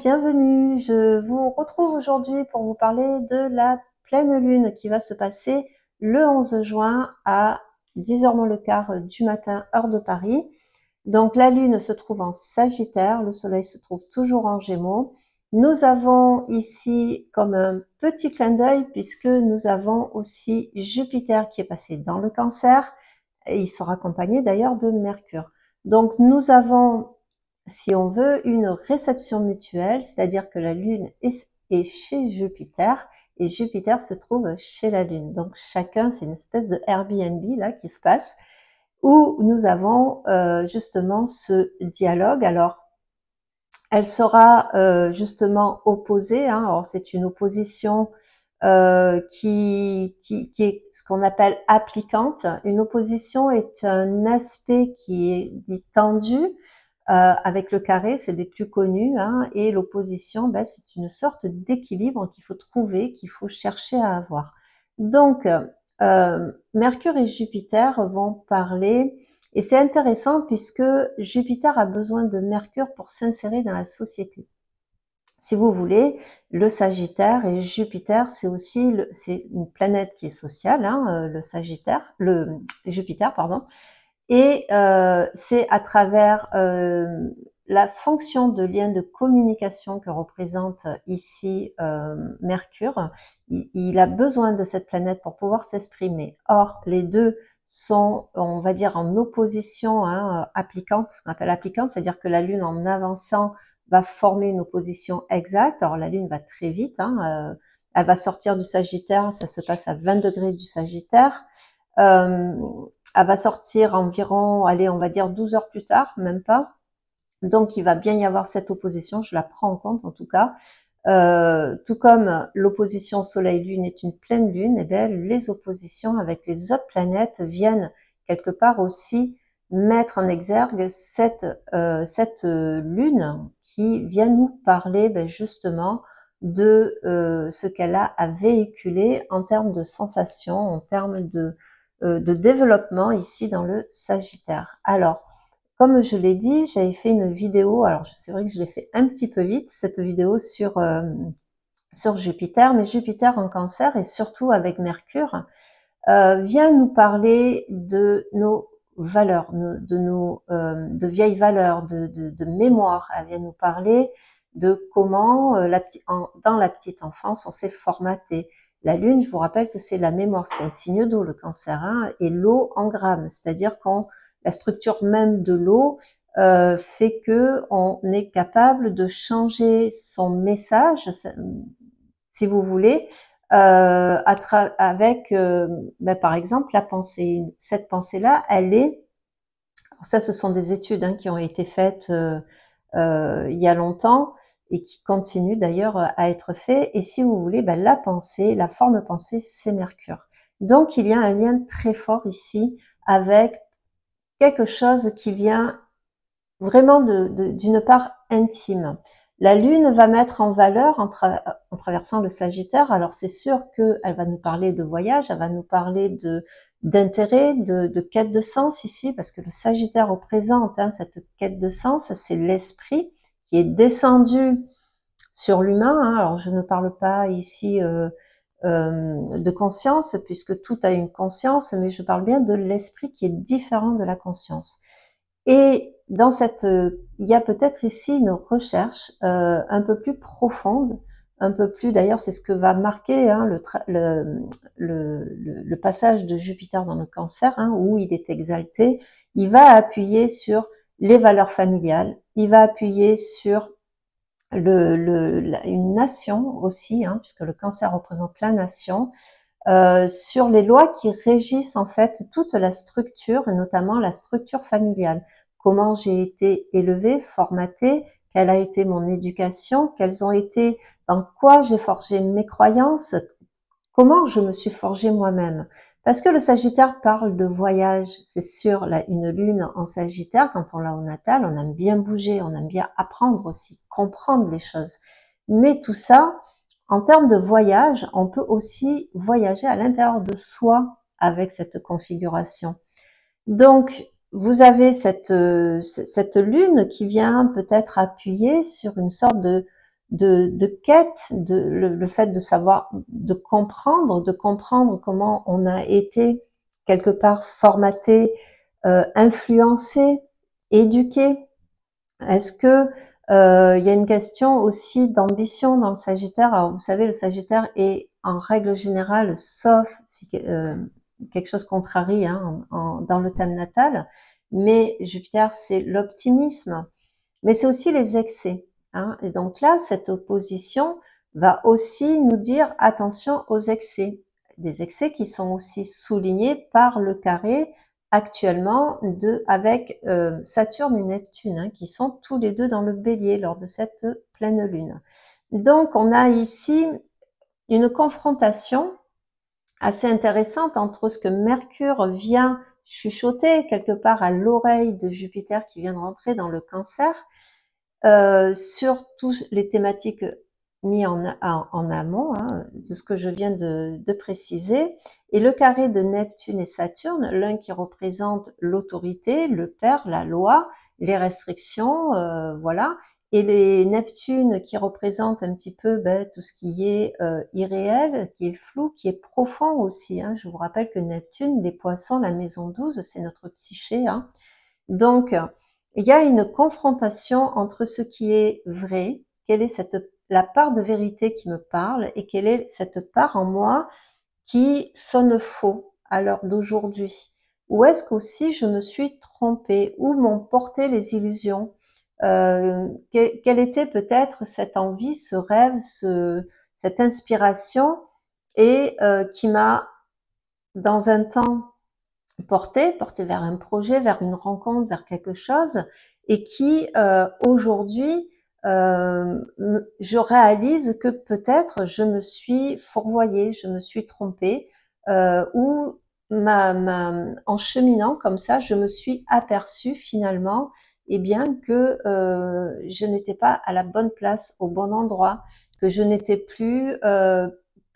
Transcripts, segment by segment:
bienvenue. Je vous retrouve aujourd'hui pour vous parler de la pleine lune qui va se passer le 11 juin à 10h moins le quart du matin, heure de Paris. Donc la lune se trouve en Sagittaire, le soleil se trouve toujours en Gémeaux. Nous avons ici comme un petit clin d'œil puisque nous avons aussi Jupiter qui est passé dans le Cancer et il sera accompagné d'ailleurs de Mercure. Donc nous avons, si on veut, une réception mutuelle, c'est-à-dire que la Lune est chez Jupiter et Jupiter se trouve chez la Lune. Donc chacun, c'est une espèce de Airbnb là qui se passe où nous avons justement ce dialogue. Alors, elle sera justement opposée, hein. Alors c'est une opposition qui est ce qu'on appelle applicante. Une opposition est un aspect qui est dit tendu, avec le carré, c'est des plus connus, hein, et l'opposition, ben, c'est une sorte d'équilibre qu'il faut trouver, qu'il faut chercher à avoir. Donc, Mercure et Jupiter vont parler, et c'est intéressant puisque Jupiter a besoin de Mercure pour s'insérer dans la société. Si vous voulez, le Sagittaire et Jupiter, c'est aussi c'est une planète qui est sociale, hein, le Jupiter, pardon. Et c'est à travers la fonction de lien de communication que représente ici Mercure. Il a besoin de cette planète pour pouvoir s'exprimer. Or, les deux sont, on va dire, en opposition, hein, applicante, ce qu'on appelle applicante, c'est-à-dire que la Lune, en avançant, va former une opposition exacte. Alors, la Lune va très vite, hein, elle va sortir du Sagittaire, ça se passe à 20 degrés du Sagittaire. Elle va sortir environ, allez, on va dire 12 heures plus tard, même pas. Donc, il va bien y avoir cette opposition, je la prends en compte en tout cas. Tout comme l'opposition Soleil-Lune est une pleine lune, et bien les oppositions avec les autres planètes viennent quelque part aussi mettre en exergue cette lune qui vient nous parler justement de ce qu'elle a à véhiculer en termes de sensations, en termes de développement ici dans le Sagittaire. Alors, comme je l'ai dit, j'avais fait une vidéo, alors c'est vrai que je l'ai fait un petit peu vite, cette vidéo sur Jupiter, mais Jupiter en Cancer et surtout avec Mercure vient nous parler de nos valeurs, de vieilles valeurs, de mémoire. Elle vient nous parler de comment dans la petite enfance on s'est formaté. La Lune, je vous rappelle que c'est la mémoire, c'est un signe d'eau, le Cancer, hein, et l'eau en grammes, c'est-à-dire quand la structure même de l'eau fait que on est capable de changer son message, si vous voulez, avec, par exemple, la pensée. Cette pensée-là, elle est, alors ça, ce sont des études hein, qui ont été faites il y a longtemps et qui continuent d'ailleurs à être faites. Et si vous voulez, la pensée, la forme pensée, c'est Mercure. Donc, il y a un lien très fort ici avec quelque chose qui vient vraiment d'une part intime. La Lune va mettre en valeur en traversant le Sagittaire. Alors c'est sûr qu'elle va nous parler de voyage, elle va nous parler d'intérêt, de quête de sens ici, parce que le Sagittaire représente cette quête de sens, c'est l'esprit qui est descendu sur l'humain. Hein. Alors je ne parle pas ici de conscience, puisque tout a une conscience, mais je parle bien de l'esprit qui est différent de la conscience. Et dans il y a peut-être ici une recherche un peu plus profonde, un peu plus, d'ailleurs c'est ce que va marquer hein, le passage de Jupiter dans le Cancer, hein, où il est exalté. Il va appuyer sur les valeurs familiales, il va appuyer sur une nation aussi, hein, puisque le Cancer représente la nation, sur les lois qui régissent en fait toute la structure, et notamment la structure familiale. Comment j'ai été élevée, formatée, quelle a été mon éducation, quelles ont été, dans quoi j'ai forgé mes croyances, comment je me suis forgée moi-même. Parce que le Sagittaire parle de voyage, c'est sûr, une lune en Sagittaire, quand on l'a au natal, on aime bien bouger, on aime bien apprendre aussi, comprendre les choses. Mais tout ça, en termes de voyage, on peut aussi voyager à l'intérieur de soi avec cette configuration. Donc, vous avez cette lune qui vient peut-être appuyer sur une sorte de quête, le fait de savoir, de comprendre comment on a été quelque part formaté, influencé, éduqué. Est-ce que il y a une question aussi d'ambition dans le Sagittaire? Alors vous savez, le Sagittaire est en règle générale, sauf si quelque chose contrarie hein, dans le thème natal, mais Jupiter c'est l'optimisme, mais c'est aussi les excès. Hein, et donc là, cette opposition va aussi nous dire attention aux excès, des excès qui sont aussi soulignés par le carré actuellement avec Saturne et Neptune, hein, qui sont tous les deux dans le Bélier lors de cette pleine lune. Donc on a ici une confrontation assez intéressante entre ce que Mercure vient chuchoter quelque part à l'oreille de Jupiter qui vient de rentrer dans le Cancer, sur toutes les thématiques mis en amont, hein, de ce que je viens de préciser, et le carré de Neptune et Saturne, l'un qui représente l'autorité, le père, la loi, les restrictions, voilà, et les Neptunes qui représentent un petit peu tout ce qui est irréel, qui est flou, qui est profond aussi. Hein. Je vous rappelle que Neptune, les poissons, la maison 12, c'est notre psyché. Hein. Donc, il y a une confrontation entre ce qui est vrai, quelle est la part de vérité qui me parle, et quelle est cette part en moi qui sonne faux à l'heure d'aujourd'hui. Où est-ce qu'aussi je me suis trompée, où m'ont porté les illusions, quelle était peut-être cette envie, ce rêve, cette inspiration, et qui m'a, dans un temps, porté vers un projet, vers une rencontre, vers quelque chose, et qui aujourd'hui, je réalise que peut-être je me suis fourvoyée, je me suis trompée, ou en cheminant comme ça, je me suis aperçue finalement, eh bien que je n'étais pas à la bonne place, au bon endroit, que je n'étais plus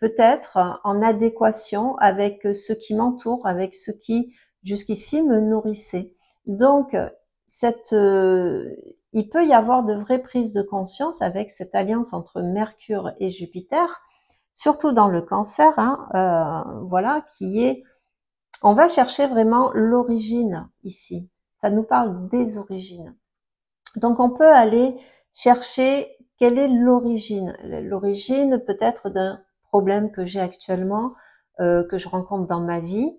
peut-être en adéquation avec ce qui m'entoure, avec ce qui jusqu'ici me nourrissait. Donc, il peut y avoir de vraies prises de conscience avec cette alliance entre Mercure et Jupiter, surtout dans le Cancer, hein, voilà, on va chercher vraiment l'origine ici. Ça nous parle des origines. Donc, on peut aller chercher quelle est l'origine. L'origine peut-être d'un problème que j'ai actuellement, que je rencontre dans ma vie,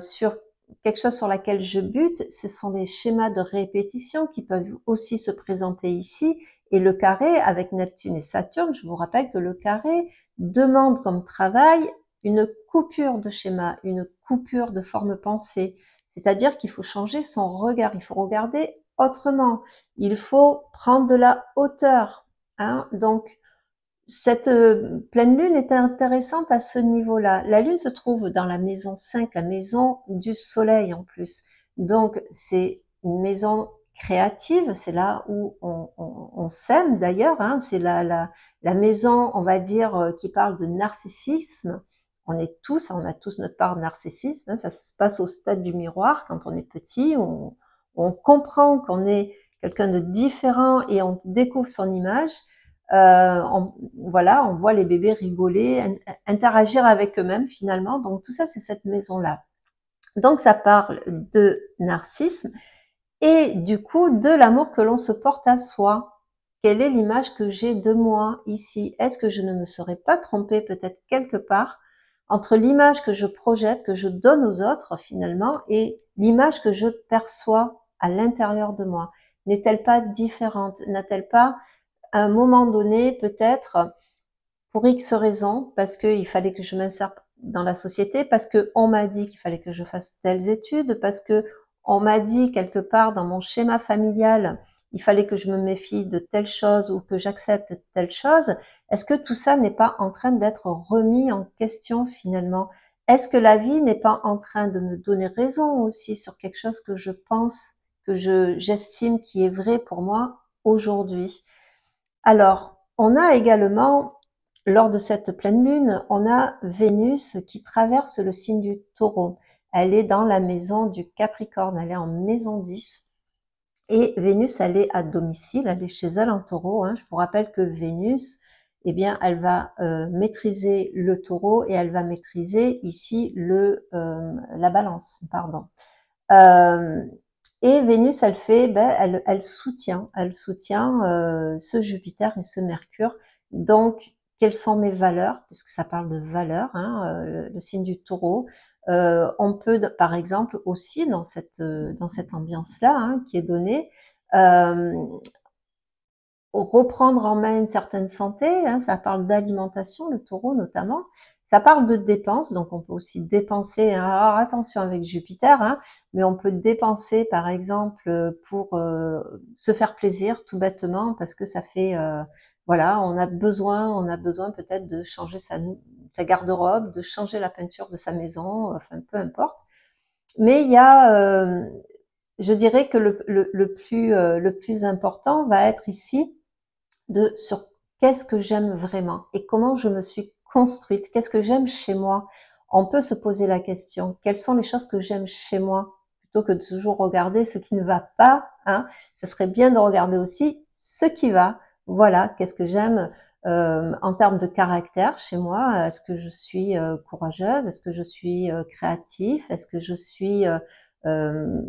sur quelque chose sur laquelle je bute. Ce sont les schémas de répétition qui peuvent aussi se présenter ici. Et le carré avec Neptune et Saturne, je vous rappelle que le carré demande comme travail une coupure de schéma, une coupure de forme pensée. C'est-à-dire qu'il faut changer son regard, il faut regarder autrement. Il faut prendre de la hauteur. Hein. Donc, cette pleine lune est intéressante à ce niveau-là. La lune se trouve dans la maison 5, la maison du soleil en plus. Donc, c'est une maison créative, c'est là où on s'aime d'ailleurs. Hein. C'est la maison, on va dire, qui parle de narcissisme. On a tous notre part de narcissisme. Hein. Ça se passe au stade du miroir quand on est petit. On comprend qu'on est quelqu'un de différent et on découvre son image. Voilà, on voit les bébés rigoler, interagir avec eux-mêmes finalement. Donc tout ça, c'est cette maison-là. Donc ça parle de narcissisme et du coup de l'amour que l'on se porte à soi. Quelle est l'image que j'ai de moi ici? Est-ce que je ne me serais pas trompée peut-être quelque part entre l'image que je projette, que je donne aux autres finalement, et l'image que je perçois à l'intérieur de moi? N'est-elle pas différente? N'a-t-elle pas à un moment donné, peut-être, pour X raisons, parce qu'il fallait que je m'insère dans la société, parce qu'on m'a dit qu'il fallait que je fasse telles études, parce que on m'a dit quelque part dans mon schéma familial, il fallait que je me méfie de telle chose ou que j'accepte telle chose. Est-ce que tout ça n'est pas en train d'être remis en question finalement? Est-ce que la vie n'est pas en train de me donner raison aussi sur quelque chose que je pense, que j'estime qui est vrai pour moi aujourd'hui? Alors, on a également, lors de cette pleine lune, on a Vénus qui traverse le signe du Taureau. Elle est dans la maison du Capricorne, elle est en maison 10. Et Vénus, elle est à domicile, elle est chez elle en taureau. Hein. Je vous rappelle que Vénus, eh bien, elle va maîtriser le taureau et elle va maîtriser ici la balance, pardon. Euh, et Vénus, elle fait, elle soutient ce Jupiter et ce Mercure. Donc, quelles sont mes valeurs, puisque ça parle de valeurs, hein, le signe du Taureau. On peut, par exemple, aussi dans cette ambiance-là, hein, qui est donnée, euh, reprendre en main une certaine santé, hein, ça parle d'alimentation, le taureau notamment, ça parle de dépenses, donc on peut aussi dépenser, hein, alors attention avec Jupiter, hein, mais on peut dépenser par exemple pour se faire plaisir tout bêtement parce que ça fait, voilà, on a besoin peut-être de changer sa garde-robe, de changer la peinture de sa maison, enfin peu importe. Mais il y a, je dirais que le plus important va être ici sur qu'est-ce que j'aime vraiment et comment je me suis construite, qu'est-ce que j'aime chez moi. On peut se poser la question, quelles sont les choses que j'aime chez moi, plutôt que de toujours regarder ce qui ne va pas, hein. Ça serait bien de regarder aussi ce qui va. Voilà, qu'est-ce que j'aime en termes de caractère chez moi. Est-ce que je suis courageuse? Est-ce que je suis créatif? Est-ce que je suis euh,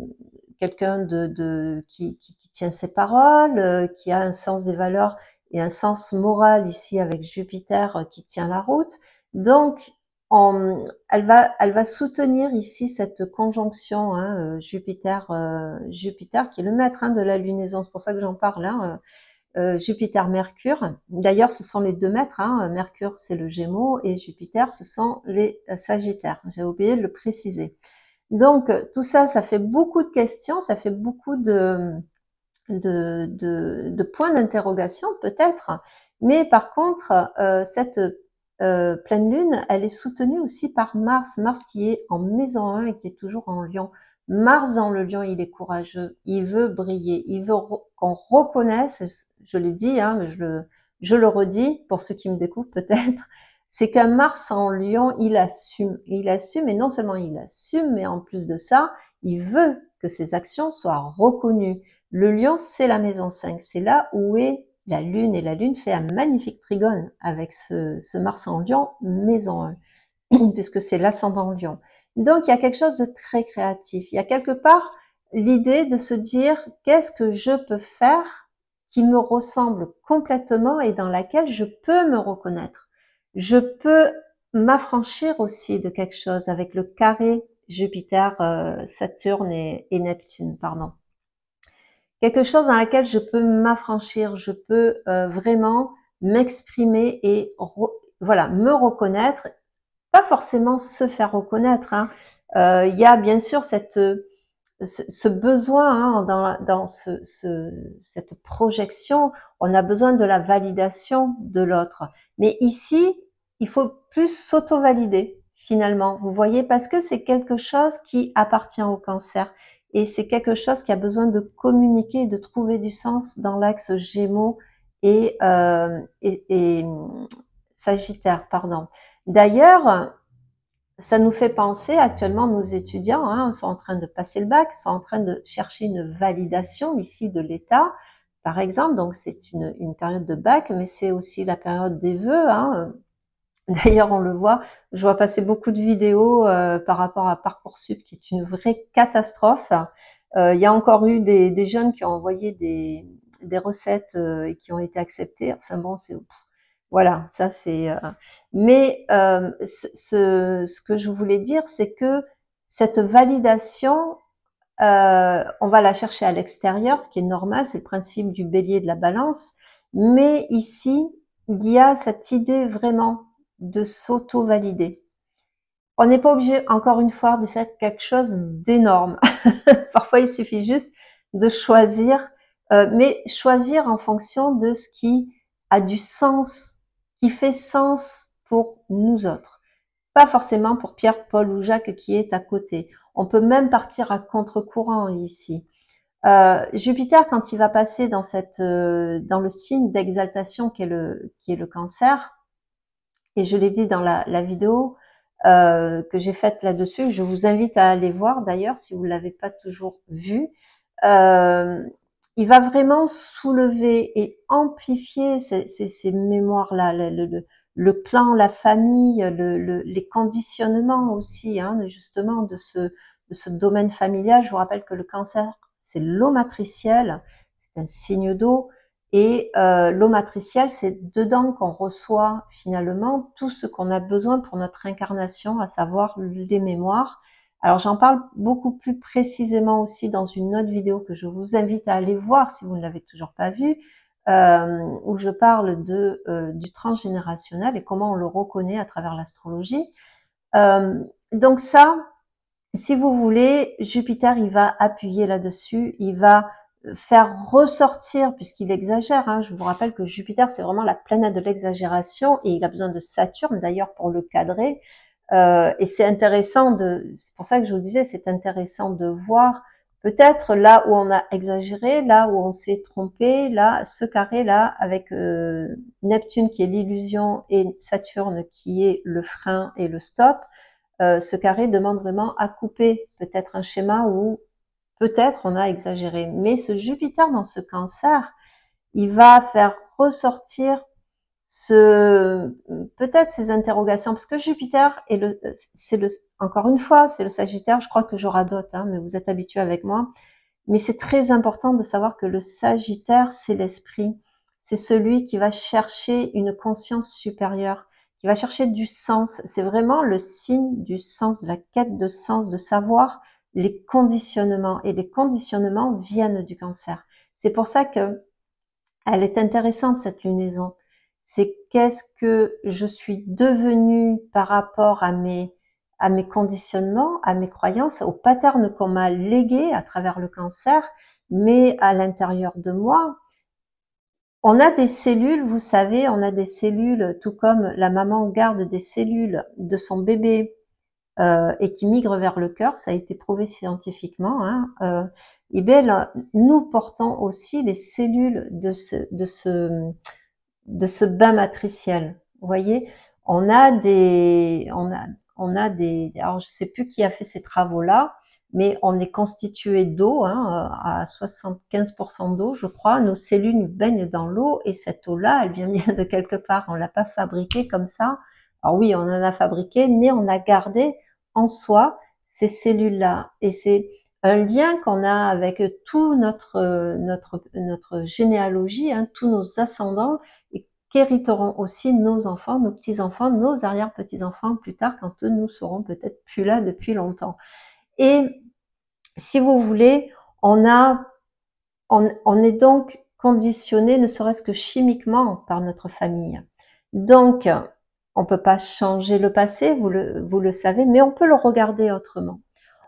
quelqu'un qui tient ses paroles, qui a un sens des valeurs et un sens moral ici avec Jupiter qui tient la route. Donc, elle va soutenir ici cette conjonction, hein, Jupiter qui est le maître, hein, de la lunaison. C'est pour ça que j'en parle, hein, Jupiter-Mercure. D'ailleurs, ce sont les deux maîtres, hein. Mercure, c'est le Gémeaux et Jupiter, ce sont les Sagittaires. J'ai oublié de le préciser. Donc, tout ça, ça fait beaucoup de questions, ça fait beaucoup de points d'interrogation peut-être, mais par contre, cette pleine lune, elle est soutenue aussi par Mars, Mars qui est en maison 1 et qui est toujours en Lion. Mars dans le Lion, il est courageux, il veut briller, il veut qu'on reconnaisse, je l'ai dit, hein, mais je le redis pour ceux qui me découvrent peut-être, c'est qu'un Mars en Lion, il assume, et non seulement il assume, mais en plus de ça, il veut que ses actions soient reconnues. Le Lion, c'est la maison 5, c'est là où est la Lune, et la Lune fait un magnifique trigone avec ce Mars en Lion, maison 1, puisque c'est l'ascendant Lion. Donc, il y a quelque chose de très créatif. Il y a quelque part l'idée de se dire qu'est-ce que je peux faire qui me ressemble complètement et dans laquelle je peux me reconnaître. Je peux m'affranchir aussi de quelque chose avec le carré Jupiter, Saturne et Neptune, pardon. Quelque chose dans laquelle je peux m'affranchir, je peux vraiment m'exprimer et voilà, me reconnaître, pas forcément se faire reconnaître, hein. Il y a bien sûr ce besoin, hein, dans cette projection, on a besoin de la validation de l'autre. Mais ici, il faut plus s'auto-valider finalement, vous voyez, parce que c'est quelque chose qui appartient au Cancer. Et c'est quelque chose qui a besoin de communiquer, de trouver du sens dans l'axe Gémeaux et Sagittaire, pardon. D'ailleurs, ça nous fait penser, actuellement, nos étudiants, hein, sont en train de passer le bac, sont en train de chercher une validation ici de l'État, par exemple. Donc, c'est une période de bac, mais c'est aussi la période des vœux, hein. D'ailleurs, on le voit, je vois passer beaucoup de vidéos par rapport à Parcoursup, qui est une vraie catastrophe. Il y a encore eu des jeunes qui ont envoyé des recettes et qui ont été acceptées. Enfin bon, c'est voilà, ça c'est. Mais ce que je voulais dire, c'est que cette validation, on va la chercher à l'extérieur, ce qui est normal, c'est le principe du bélier et de la balance. Mais ici, il y a cette idée vraiment de s'auto-valider. On n'est pas obligé, encore une fois, de faire quelque chose d'énorme. Parfois, il suffit juste de choisir, mais choisir en fonction de ce qui a du sens, qui fait sens pour nous autres. Pas forcément pour Pierre, Paul ou Jacques qui est à côté. On peut même partir à contre-courant ici. Jupiter, quand il va passer dans dans le signe d'exaltation qui est le Cancer, et je l'ai dit dans la vidéo que j'ai faite là-dessus, je vous invite à aller voir d'ailleurs si vous ne l'avez pas toujours vue. il va vraiment soulever et amplifier ces mémoires-là, le clan, la famille, les conditionnements aussi, hein, justement de ce domaine familial. Je vous rappelle que le cancer, c'est l'eau matricielle, c'est un signe d'eau, et l'eau matricielle, c'est dedans qu'on reçoit finalement tout ce qu'on a besoin pour notre incarnation, à savoir les mémoires. Alors j'en parle beaucoup plus précisément aussi dans une autre vidéo que je vous invite à aller voir si vous ne l'avez toujours pas vue, où je parle du transgénérationnel et comment on le reconnaît à travers l'astrologie. Donc ça, si vous voulez, Jupiter, il va appuyer là-dessus, il va faire ressortir, puisqu'il exagère, hein, je vous rappelle que Jupiter, c'est vraiment la planète de l'exagération, et il a besoin de Saturne, d'ailleurs, pour le cadrer. Et c'est intéressant c'est pour ça que je vous disais, c'est intéressant de voir peut-être là où on a exagéré, là où on s'est trompé, là, ce carré-là, avec Neptune qui est l'illusion et Saturne qui est le frein et le stop. Ce carré demande vraiment à couper peut-être un schéma où peut-être on a exagéré. Mais ce Jupiter dans ce cancer, il va faire ressortir peut-être ces interrogations, parce que Jupiter est encore une fois, c'est le Sagittaire, je crois que je radote, hein, mais vous êtes habitués avec moi. Mais c'est très important de savoir que le Sagittaire, c'est l'esprit. C'est celui qui va chercher une conscience supérieure, qui va chercher du sens. C'est vraiment le signe du sens, de la quête de sens, de savoir les conditionnements. Et les conditionnements viennent du Cancer. C'est pour ça que elle est intéressante, cette lunaison. C'est qu'est-ce que je suis devenue par rapport à mes conditionnements, à mes croyances, aux patterns qu'on m'a légués à travers le cancer, mais à l'intérieur de moi. On a des cellules, vous savez, on a des cellules, tout comme la maman garde des cellules de son bébé et qui migrent vers le cœur, ça a été prouvé scientifiquement, hein, et bien nous portons aussi les cellules de ce bain matriciel. Vous voyez, on a des, alors je sais plus qui a fait ces travaux-là, mais on est constitué d'eau, hein, à 75% d'eau, je crois. Nos cellules baignent dans l'eau et cette eau-là, elle vient bien de quelque part. On l'a pas fabriquée comme ça. Alors oui, on en a fabriqué, mais on a gardé en soi ces cellules-là. Et c'est un lien qu'on a avec tout notre généalogie, hein, tous nos ascendants, et qu'hériteront aussi nos enfants, nos petits-enfants, nos arrière-petits-enfants plus tard, quand eux nous serons peut-être plus là depuis longtemps. Et si vous voulez, on est donc conditionné, ne serait-ce que chimiquement, par notre famille. Donc, on peut pas changer le passé, vous le savez, mais on peut le regarder autrement.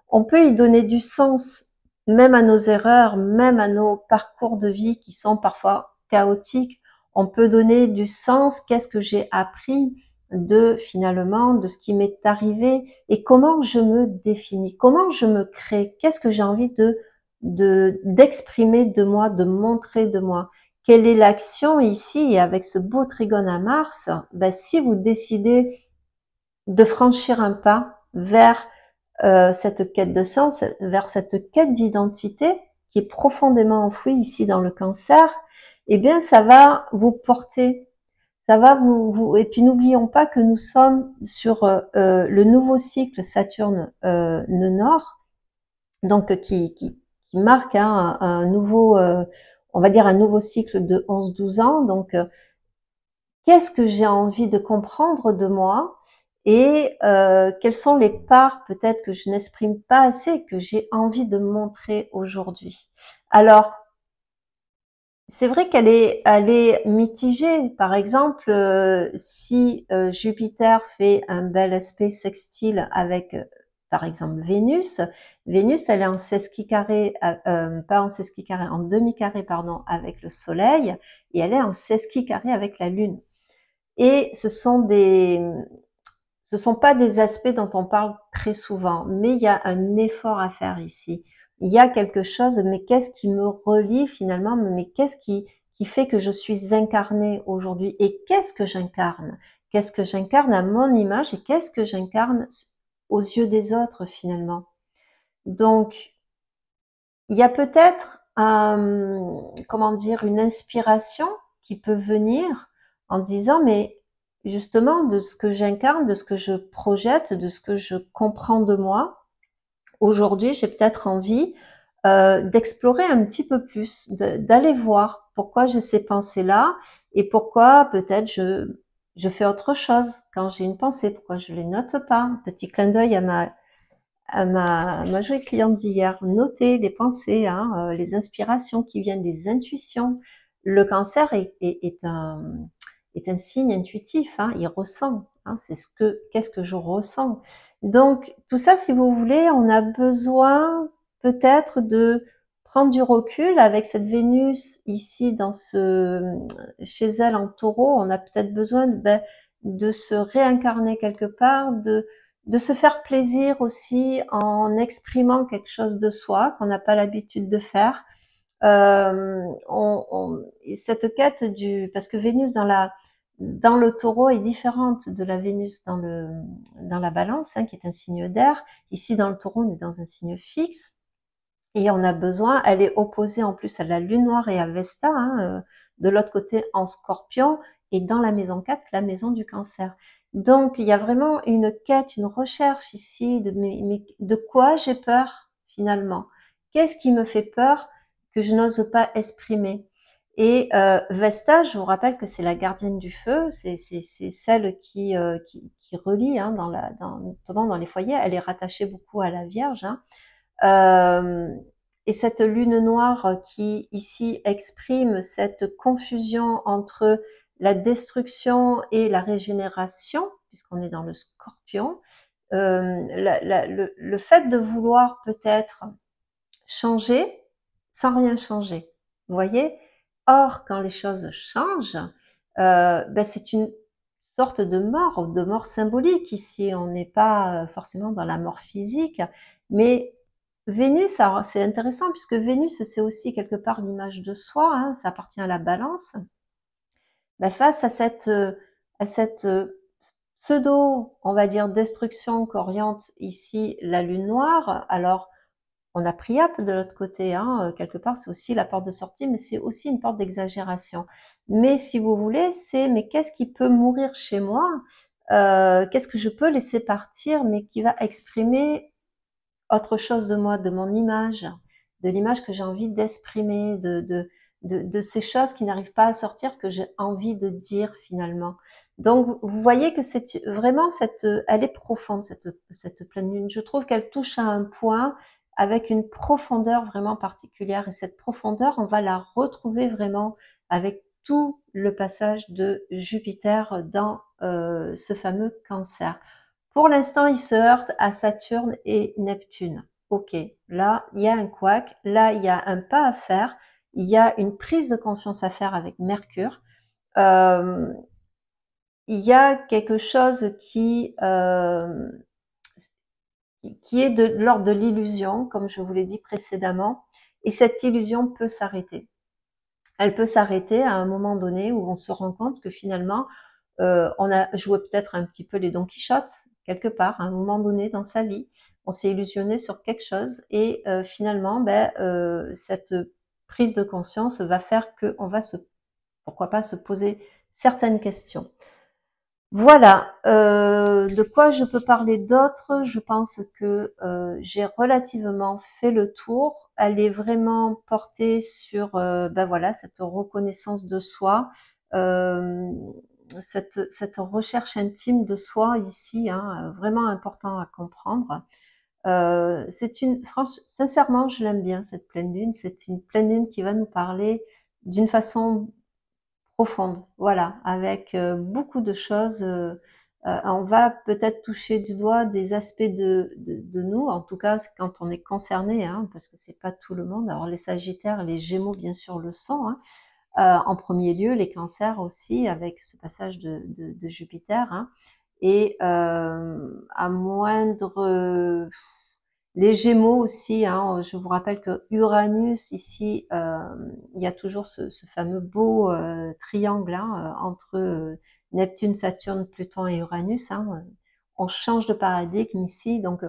On peut y donner du sens, même à nos erreurs, même à nos parcours de vie qui sont parfois chaotiques. On peut donner du sens, qu'est-ce que j'ai appris finalement, de ce qui m'est arrivé et comment je me définis, comment je me crée, qu'est-ce que j'ai envie d'exprimer de moi, de montrer de moi. Quelle est l'action ici? Et avec ce beau trigone à Mars, ben, si vous décidez de franchir un pas vers cette quête de sens, vers cette quête d'identité qui est profondément enfouie ici dans le cancer, eh bien ça va vous porter, ça va et puis n'oublions pas que nous sommes sur le nouveau cycle Saturne nœud nord, donc qui marque, hein, un nouveau, on va dire un nouveau cycle de 11-12 ans. Donc qu'est-ce que j'ai envie de comprendre de moi? Et quelles sont les parts peut-être que je n'exprime pas assez, que j'ai envie de montrer aujourd'hui. Alors, c'est vrai qu'elle est mitigée. Par exemple, si Jupiter fait un bel aspect sextile avec, par exemple, Vénus, elle est en sesquicarré, pas en sesquicarré, en demi-carré, pardon, avec le Soleil, et elle est en sesquicarré avec la Lune. Et ce sont pas des aspects dont on parle très souvent, mais il y a un effort à faire ici. Il y a quelque chose, mais qu'est-ce qui me relie finalement, mais qu'est-ce qui fait que je suis incarnée aujourd'hui? Et qu'est-ce que j'incarne? Qu'est-ce que j'incarne à mon image et qu'est-ce que j'incarne aux yeux des autres finalement? Donc, il y a peut-être comment dire, une inspiration qui peut venir en disant, mais justement, de ce que j'incarne, de ce que je projette, de ce que je comprends de moi, aujourd'hui, j'ai peut-être envie d'explorer un petit peu plus, d'aller voir pourquoi j'ai ces pensées-là et pourquoi peut-être je fais autre chose quand j'ai une pensée, pourquoi je les note pas. Un petit clin d'œil à ma jolie cliente d'hier, noter les pensées, hein, les inspirations qui viennent, les intuitions. Le cancer est un signe intuitif, hein, il ressent, hein, qu'est-ce que je ressens. Donc tout ça, si vous voulez, on a besoin peut-être de prendre du recul avec cette Vénus ici chez elle en Taureau. On a peut-être besoin de se réincarner quelque part, de se faire plaisir aussi en exprimant quelque chose de soi qu'on n'a pas l'habitude de faire. Cette quête parce que Vénus dans le Taureau est différente de la Vénus dans la Balance, hein, qui est un signe d'air. Ici, dans le Taureau, on est dans un signe fixe. Et on a besoin, elle est opposée en plus à la Lune Noire et à Vesta, hein, de l'autre côté en Scorpion, et dans la maison 4, la maison du Cancer. Donc il y a vraiment une quête, une recherche ici de quoi j'ai peur finalement. Qu'est-ce qui me fait peur que je n'ose pas exprimer? Et Vesta, je vous rappelle que c'est la gardienne du feu, c'est celle qui relie, hein, notamment dans les foyers. Elle est rattachée beaucoup à la Vierge, hein. Et cette lune noire qui ici exprime cette confusion entre la destruction et la régénération, puisqu'on est dans le Scorpion, le fait de vouloir peut-être changer sans rien changer. Vous voyez? Or, quand les choses changent, c'est une sorte de mort symbolique ici. On n'est pas forcément dans la mort physique, mais Vénus, alors c'est intéressant puisque Vénus, c'est aussi quelque part l'image de soi, hein, ça appartient à la Balance. Face à cette pseudo, on va dire, destruction qu'oriente ici la Lune Noire, alors on a Priape de l'autre côté, hein, quelque part c'est aussi la porte de sortie, mais c'est aussi une porte d'exagération. Mais si vous voulez, mais qu'est-ce qui peut mourir chez moi? Qu'est-ce que je peux laisser partir, mais qui va exprimer autre chose de moi, de mon image, de l'image que j'ai envie d'exprimer, de ces choses qui n'arrivent pas à sortir, que j'ai envie de dire finalement. Donc vous voyez que c'est vraiment elle est profonde cette pleine lune. Je trouve qu'elle touche à un point avec une profondeur vraiment particulière, et cette profondeur, on va la retrouver vraiment avec tout le passage de Jupiter dans ce fameux Cancer. Pour l'instant, il se heurte à Saturne et Neptune. Ok, là, il y a un couac, là, il y a un pas à faire, il y a une prise de conscience à faire avec Mercure. Euh, il y a quelque chose qui est de l'ordre de l'illusion, comme je vous l'ai dit précédemment, et cette illusion peut s'arrêter. Elle peut s'arrêter à un moment donné où on se rend compte que finalement, on a joué peut-être un petit peu les Don Quichotte, quelque part, à un moment donné dans sa vie. On s'est illusionné sur quelque chose et finalement, cette prise de conscience va faire qu'on va pourquoi pas se poser certaines questions. Voilà, de quoi je peux parler d'autre? Je pense que j'ai relativement fait le tour. Elle est vraiment portée sur voilà, cette reconnaissance de soi, euh, cette recherche intime de soi ici, hein, vraiment important à comprendre. Sincèrement, je l'aime bien cette pleine lune. C'est une pleine lune qui va nous parler d'une façon profonde, voilà, avec beaucoup de choses. On va peut-être toucher du doigt des aspects de nous, en tout cas quand on est concerné, hein, parce que c'est pas tout le monde. Alors les Sagittaires, les Gémeaux, bien sûr, le sont, hein. En premier lieu, les Cancers aussi, avec ce passage de Jupiter, hein. Et à moindre les Gémeaux aussi, hein, je vous rappelle que Uranus ici, il y a toujours ce fameux beau triangle, hein, entre Neptune, Saturne, Pluton et Uranus, hein. On change de paradigme ici, donc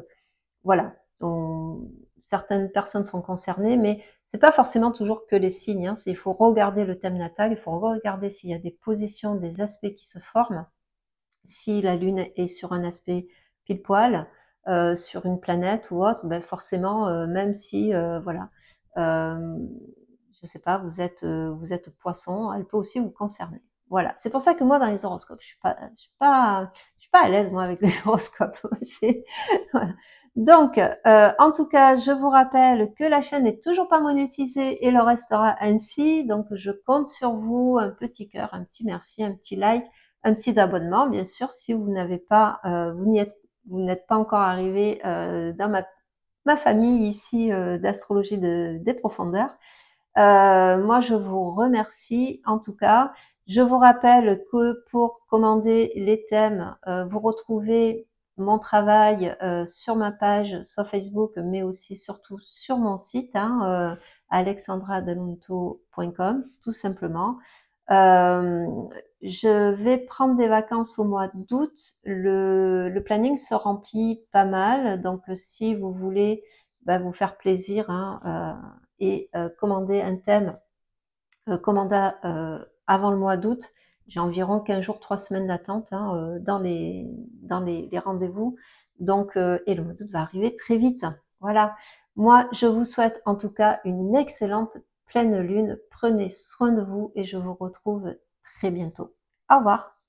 voilà. certaines personnes sont concernées, mais c'est pas forcément toujours que les signes, hein. Il faut regarder le thème natal, il faut regarder s'il y a des positions, des aspects qui se forment. Si la Lune est sur un aspect pile poil, sur une planète ou autre, ben forcément, même si, voilà, euh, je sais pas, vous êtes poisson, elle peut aussi vous concerner. Voilà, c'est pour ça que moi dans les horoscopes, je suis pas à l'aise moi avec les horoscopes. Voilà. Donc, en tout cas, je vous rappelle que la chaîne n'est toujours pas monétisée et le restera ainsi. Donc, je compte sur vous, un petit cœur, un petit merci, un petit like, un petit abonnement, bien sûr, si vous n'avez pas, vous n'êtes pas encore arrivé dans ma famille ici d'astrologie des profondeurs. Moi, je vous remercie en tout cas. Je vous rappelle que pour commander les thèmes, vous retrouvez mon travail sur ma page, soit Facebook, mais aussi surtout sur mon site, hein, alexandradelunto.com, tout simplement. Euh, je vais prendre des vacances au mois d'août. Le planning se remplit pas mal, donc si vous voulez vous faire plaisir, hein, et commander un thème, commanda avant le mois d'août. J'ai environ 15 jours, 3 semaines d'attente, hein, dans les rendez-vous. Donc, et le mois d'août va arriver très vite. Voilà. Moi, je vous souhaite en tout cas une excellente pleine lune. Prenez soin de vous et je vous retrouve très bientôt. Au revoir.